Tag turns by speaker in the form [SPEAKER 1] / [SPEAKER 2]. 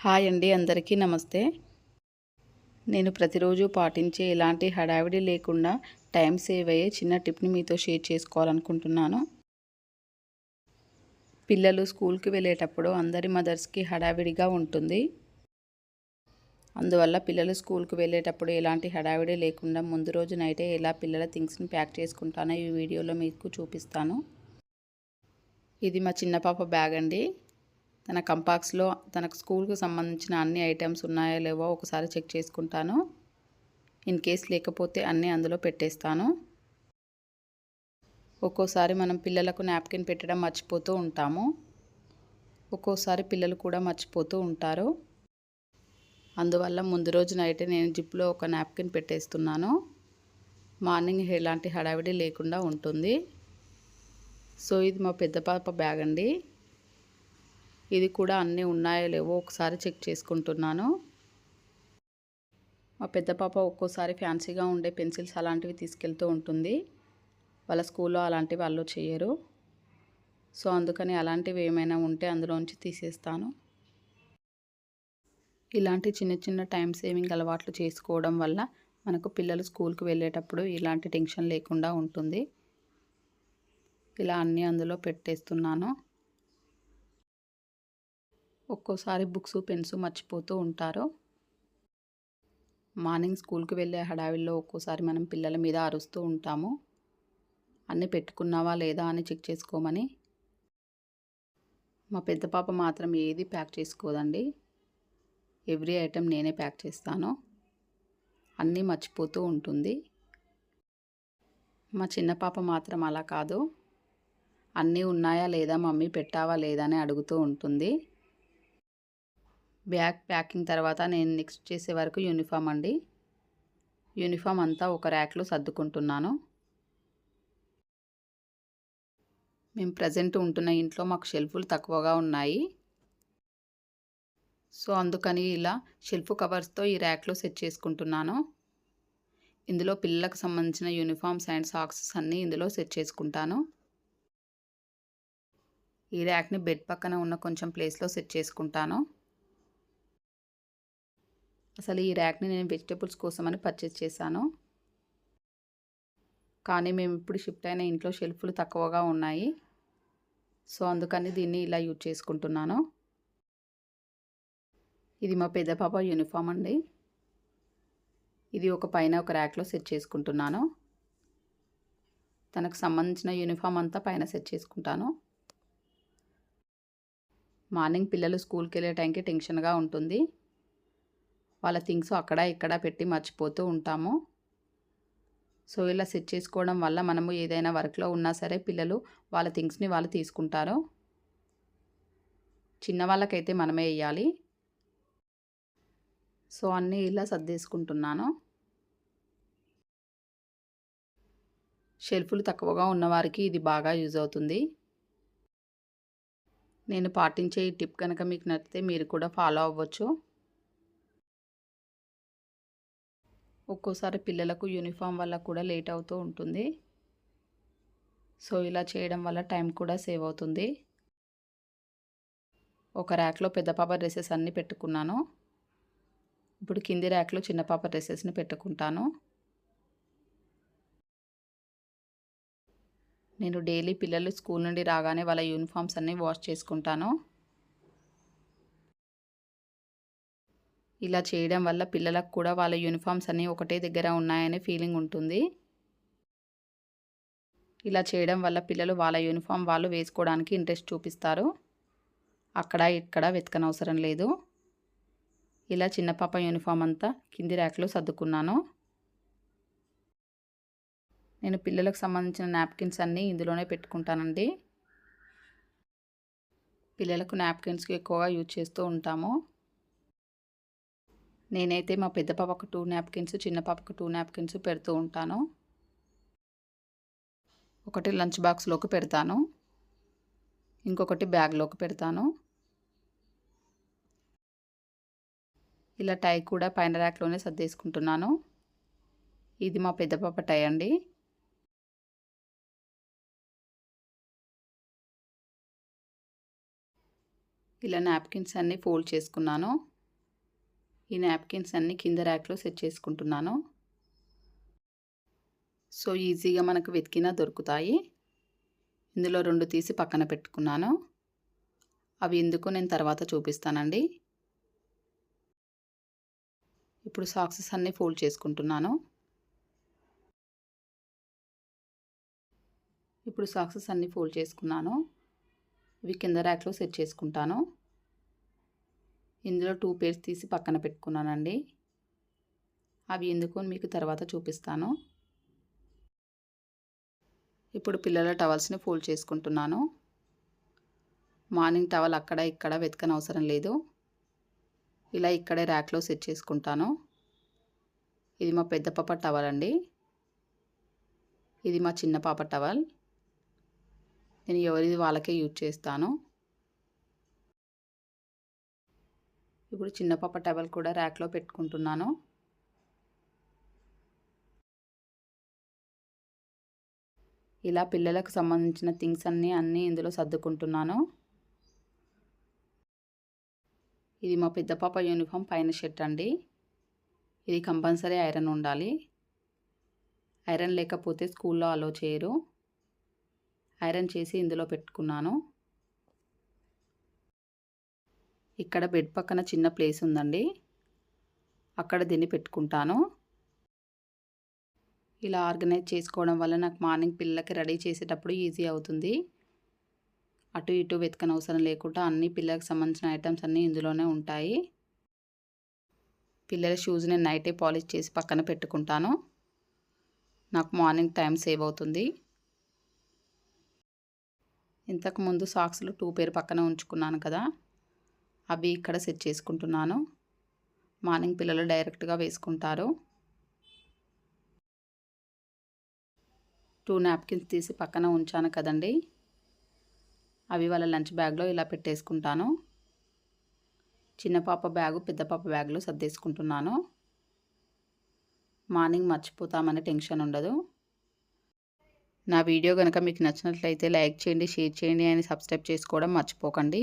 [SPEAKER 1] Hi అండి, అందరికీ నమస్తే. నేను ప్రతిరోజు పాటించే ఎలాంటి హడావిడి లేకుండా టైం సేవ్ అయ్యే చిన్న టిప్ని మీతో షేర్ చేసుకోవాలనుకుంటున్నాను. పిల్లలు స్కూల్కి వెళ్ళేటప్పుడు అందరి మదర్స్కి హడావిడిగా ఉంటుంది. అందువల్ల పిల్లలు స్కూల్కి వెళ్ళేటప్పుడు ఎలాంటి హడావిడి లేకుండా ముందు రోజు నైటే ఎలా పిల్లల థింగ్స్ని ప్యాక్ చేసుకుంటానో ఈ వీడియోలో మీకు చూపిస్తాను. ఇది మా చిన్న పాప బ్యాగ్ అండి. తన కంపాక్స్లో తనకు స్కూల్కి సంబంధించిన అన్ని ఐటమ్స్ ఉన్నాయో లేవో ఒకసారి చెక్ చేసుకుంటాను. ఇన్ కేస్ లేకపోతే అన్నీ అందులో పెట్టేస్తాను. ఒక్కోసారి మనం పిల్లలకు నాప్కిన్ పెట్టడం మర్చిపోతూ ఉంటాము. ఒక్కోసారి పిల్లలు కూడా మర్చిపోతూ ఉంటారు. అందువల్ల ముందు రోజు నైటే నేను జిప్లో ఒక నాప్కిన్ పెట్టేస్తున్నాను. మార్నింగ్ ఎలాంటి హడావిడి లేకుండా ఉంటుంది. సో ఇది మా పెద్ద పాప బ్యాగ్ అండి. ఇది కూడా అన్నీ ఉన్నాయో లేవో ఒకసారి చెక్ చేసుకుంటున్నాను. మా పెద్ద పాప ఒక్కోసారి ఫ్యాన్సీగా ఉండే పెన్సిల్స్ అలాంటివి తీసుకెళ్తూ ఉంటుంది. వాళ్ళ స్కూల్లో అలాంటివి అలో చేయరు. సో అందుకని అలాంటివి ఏమైనా ఉంటే అందులోంచి తీసేస్తాను. ఇలాంటి చిన్న చిన్న టైం సేవింగ్ అలవాట్లు చేసుకోవడం వల్ల మనకు పిల్లలు స్కూల్కి వెళ్ళేటప్పుడు ఇలాంటి టెన్షన్ లేకుండా ఉంటుంది. ఇలా అన్నీ అందులో పెట్టేస్తున్నాను. ఒక్కోసారి బుక్స్ పెన్స్ మర్చిపోతూ ఉంటారు. మార్నింగ్ స్కూల్కి వెళ్ళే హడావిల్లో ఒక్కోసారి మనం పిల్లల మీద అరుస్తూ ఉంటాము. అన్నీ పెట్టుకున్నావా లేదా అని చెక్ చేసుకోమని. మా పెద్ద పాప మాత్రం ఏది ప్యాక్ చేసుకోదండి. ఎవ్రీ ఐటెం నేనే ప్యాక్ చేస్తాను. అన్నీ మర్చిపోతూ ఉంటుంది. మా చిన్న పాప మాత్రం అలా కాదు. అన్నీ ఉన్నాయా లేదా మమ్మీ, పెట్టావా లేదా అని అడుగుతూ ఉంటుంది. బ్యాగ్ ప్యాకింగ్ తర్వాత నేను నెక్స్ట్ చేసే వరకు యూనిఫామ్ అండి. యూనిఫామ్ అంతా ఒక ర్యాక్లో సర్దుకుంటున్నాను. మేము ప్రజెంట్ ఉంటున్న ఇంట్లో మాకు షెల్ఫ్లు తక్కువగా ఉన్నాయి. సో అందుకని ఇలా షెల్ఫ్ కవర్స్తో ఈ ర్యాక్లో సెట్ చేసుకుంటున్నాను. ఇందులో పిల్లలకు సంబంధించిన యూనిఫామ్స్ అండ్ సాక్స్ అన్నీ ఇందులో సెట్ చేసుకుంటాను. ఈ ర్యాక్ని బెడ్ పక్కన ఉన్న కొంచెం ప్లేస్లో సెట్ చేసుకుంటాను. అసలు ఈ ర్యాక్ని నేను వెజిటేబుల్స్ కోసమని పర్చేస్ చేశాను. కానీ మేము ఇప్పుడు షిఫ్ట్ అయిన ఇంట్లో షెల్ఫ్లు తక్కువగా ఉన్నాయి. సో అందుకని దీన్ని ఇలా యూజ్ చేసుకుంటున్నాను. ఇది మా పెద్ద పాప యూనిఫామ్ అండి. ఇది పైన ఒక ర్యాక్లో సెట్ చేసుకుంటున్నాను. తనకు సంబంధించిన యూనిఫామ్ అంతా పైన సెట్ చేసుకుంటాను. మార్నింగ్ పిల్లలు స్కూల్కి వెళ్ళే టైంకి టెన్షన్గా ఉంటుంది. వాళ్ళ థింగ్స్ అక్కడ ఇక్కడ పెట్టి మర్చిపోతూ ఉంటాము. సో ఇలా సెట్ చేసుకోవడం వల్ల మనము ఏదైనా వర్క్లో ఉన్నా సరే పిల్లలు వాళ్ళ థింగ్స్ని వాళ్ళు తీసుకుంటారు. చిన్నవాళ్ళకైతే మనమే వేయాలి. సో అన్నీ ఇలా సర్దేసుకుంటున్నాను. షెల్ఫ్లు తక్కువగా ఉన్నవారికి ఇది బాగా యూజ్ అవుతుంది. నేను పాటించే ఈ టిప్ కనుక మీకు నచ్చితే మీరు కూడా ఫాలో అవ్వచ్చు. ఒక్కోసారి పిల్లలకు యూనిఫామ్ వల్ల కూడా లేట్ అవుతూ ఉంటుంది. సో ఇలా చేయడం వల్ల టైం కూడా సేవ్ అవుతుంది. ఒక ర్యాక్లో పెద్ద పాప డ్రెస్సెస్ అన్నీ పెట్టుకున్నాను. ఇప్పుడు కింది ర్యాక్లో చిన్న పాప డ్రెస్సెస్ని పెట్టుకుంటాను. నేను డైలీ పిల్లలు స్కూల్ నుండి రాగానే వాళ్ళ యూనిఫామ్స్ అన్నీ వాష్ చేసుకుంటాను. ఇలా చేయడం వల్ల పిల్లలకు కూడా వాళ్ళ యూనిఫామ్స్ అన్నీ ఒకటే దగ్గర ఉన్నాయనే ఫీలింగ్ ఉంటుంది. ఇలా చేయడం వల్ల పిల్లలు వాళ్ళ యూనిఫామ్ వాళ్ళు వేసుకోవడానికి ఇంట్రెస్ట్ చూపిస్తారు. అక్కడ ఇక్కడ వెతకనవసరం లేదు. ఇలా చిన్న పాప యూనిఫామ్ అంతా కింది ర్యాక్లో సర్దుకున్నాను. నేను పిల్లలకు సంబంధించిన నాప్కిన్స్ అన్నీ ఇందులోనే పెట్టుకుంటానండి. పిల్లలకు నాప్కిన్స్కి ఎక్కువగా యూజ్ చేస్తూ ఉంటాము. నేనైతే మా పెద్ద పాపకు 2 నాప్కిన్స్, చిన్న పాపకు 2 నాప్కిన్స్ పెడుతూ ఉంటాను. ఒకటి లంచ్ బాక్స్లోకి పెడతాను, ఇంకొకటి బ్యాగ్లోకి పెడతాను. ఇలా టై కూడా పైన ర్యాక్లోనే సర్దేసుకుంటున్నాను. ఇది మా పెద్ద పాప టై అండి. ఇలా నాప్కిన్స్ అన్నీ ఫోల్డ్ చేసుకున్నాను. ఈ నాప్కిన్స్ అన్నీ కింద ర్యాక్లో సెట్ చేసుకుంటున్నాను. సో ఈజీగా మనకు వెతికినా దొరుకుతాయి. ఇందులో 2 తీసి పక్కన పెట్టుకున్నాను. అవి ఎందుకో నేను తర్వాత చూపిస్తానండి. ఇప్పుడు సాక్సెస్ అన్నీ ఫోల్డ్ చేసుకుంటున్నాను. ఇవి కింద ర్యాక్లో సెట్ చేసుకుంటాను. ఇందులో 2 పేర్స్ తీసి పక్కన పెట్టుకున్నానండి. అవి ఎందుకో మీకు తర్వాత చూపిస్తాను. ఇప్పుడు పిల్లల టవల్స్ని ఫోల్డ్ చేసుకుంటున్నాను. మార్నింగ్ టవల్ అక్కడ ఇక్కడ వెతకనవసరం లేదు. ఇలా ఇక్కడే ర్యాక్లో సెట్ చేసుకుంటాను. ఇది మా పెద్ద పాప టవల్ అండి. ఇది మా చిన్న పాప టవల్. నేను ఎవరిది వాళ్ళకే యూజ్ చేస్తాను. ఇప్పుడు చిన్న పాప టవల్ కూడా ర్యాక్లో పెట్టుకుంటున్నాను. ఇలా పిల్లలకు సంబంధించిన థింగ్స్ అన్నీ ఇందులో సర్దుకుంటున్నాను. ఇది మా పెద్ద పాప యూనిఫామ్ పైన షర్ట్ అండి. ఇది కంపల్సరీ ఐరన్ ఉండాలి. ఐరన్ లేకపోతే స్కూల్లో అలో చేయరు. ఐరన్ చేసి ఇందులో పెట్టుకున్నాను. ఇక్కడ బెడ్ పక్కన చిన్న ప్లేస్ ఉందండి. అక్కడ దీన్ని పెట్టుకుంటాను. ఇలా ఆర్గనైజ్ చేసుకోవడం వల్ల నాకు మార్నింగ్ పిల్లలకి రెడీ చేసేటప్పుడు ఈజీ అవుతుంది. అటు ఇటు వెతకనవసరం లేకుండా అన్ని పిల్లలకు సంబంధించిన ఐటమ్స్ అన్నీ ఇందులోనే ఉంటాయి. పిల్లల షూస్ నేను నైటే పాలిష్ చేసి పక్కన పెట్టుకుంటాను. నాకు మార్నింగ్ టైం సేవ్ అవుతుంది. ఇంతకుముందు సాక్స్లు 2 పేర్ పక్కన ఉంచుకున్నాను కదా, అవి ఇక్కడ సెట్ చేసుకుంటున్నాను. మార్నింగ్ పిల్లలు డైరెక్ట్గా వేసుకుంటారు. 2 నాప్కిన్స్ తీసి పక్కన ఉంచాను కదండి, అవి వాళ్ళ లంచ్ బ్యాగ్లో ఇలా పెట్టేసుకుంటాను. చిన్న పాప బ్యాగు పెద్ద పాప బ్యాగ్లో సర్దేసుకుంటున్నాను. మార్నింగ్ మర్చిపోతామని టెన్షన్ ఉండదు. నా వీడియో కనుక మీకు నచ్చినట్లయితే లైక్ చేయండి, షేర్ చేయండి అండ్ సబ్స్క్రైబ్ చేసుకోవడం మర్చిపోకండి.